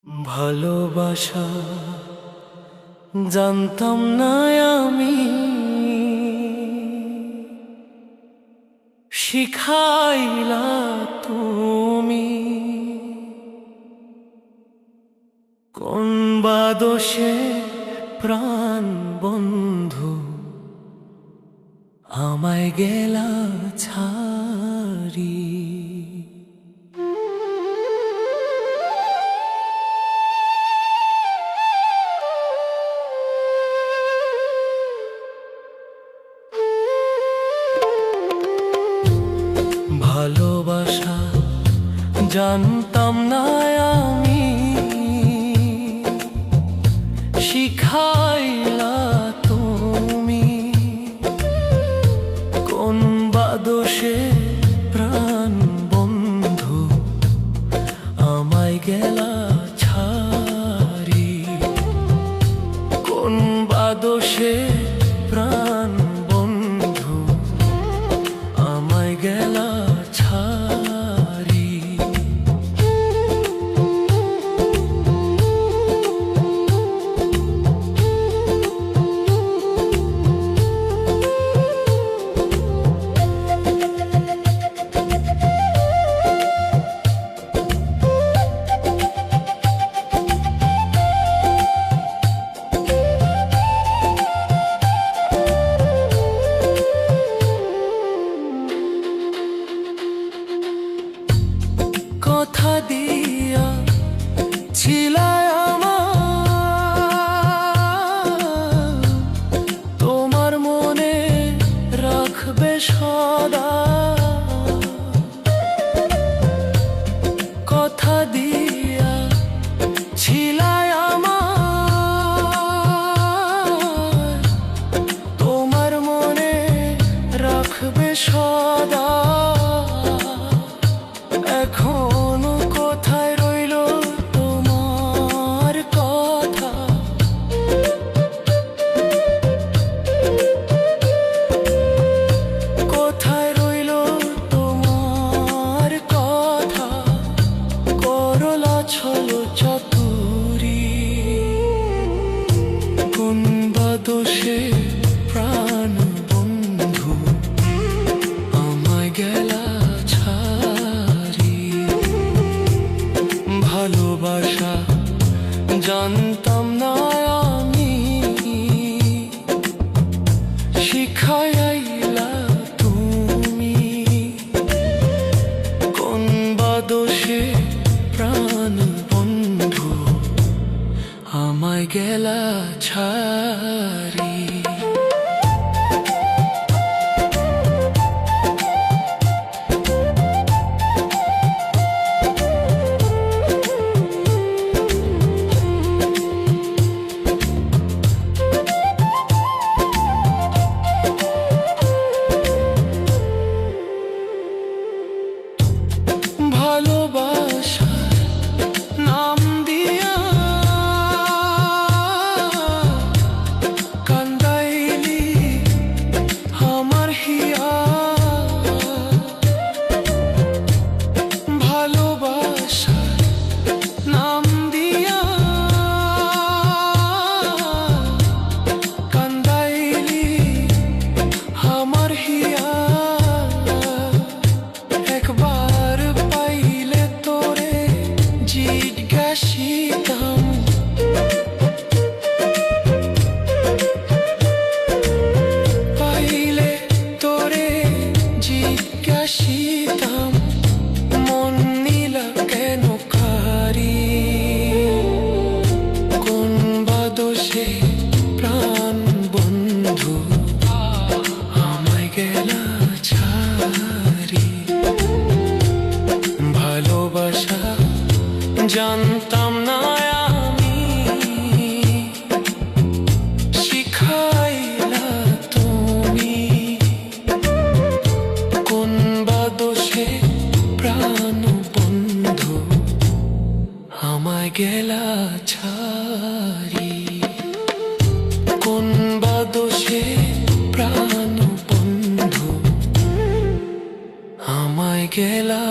ভালোবাসা জানতাম না আমি, শিখাইলা তুমি। কোন বা দোষে প্রাণ বন্ধু আমায় গেলা ছাড়ি। ভালোবাসা জানতাম না আমি, শিখাইলা তুমি। কোন বা দোষে প্রাণ বন্ধু আমায় গেলা ছাড়ি। কোন বা দোষে প্রাণ বন্ধু আমায় গেলা ছাড়ি। কথা দিয়া ছিলাই আমার, তোমার মনে রাখবে সদা। কথা দিয়া ছিলাই আমার, তোমার মনে রাখবে সদা। এখনো কোথায় রইল তোমার কথা, কোথায় রইল তোমার কথা। করলা ছলো চাতুরি, কোন বা দোষে প্রাণ বন্ধু আমায় গেলা ছাড়ি। ভালোবাসা জানতাম না আমি, শিখাইলা তুমি। কোন বা দোষে প্রাণ বন্ধু আমায় গেলা ছাড়ি। ভালোবাসার নাম দিয়া কান্দাইলি আমার হিয়া। ভালোবাসার নাম দিয়া কান্দাইলি আমার হিয়া। একবার পাইলে তোরে জিজ্ঞাসিতাম, পাইলে তোরে জিজ্ঞাসিতাম, মন নিলা কেন কারি। কোন বা দোষে প্রাণ বন্ধু আমায় গেলা ছাড়ি। ভালোবাসা জানতাম না আমি, শিখাইলা তুমি। কোন বা দোষে প্রাণ বন্ধু আমায় গেলা ছাড়ি। কোন বা দোষে প্রাণ বন্ধু আমায় গেলা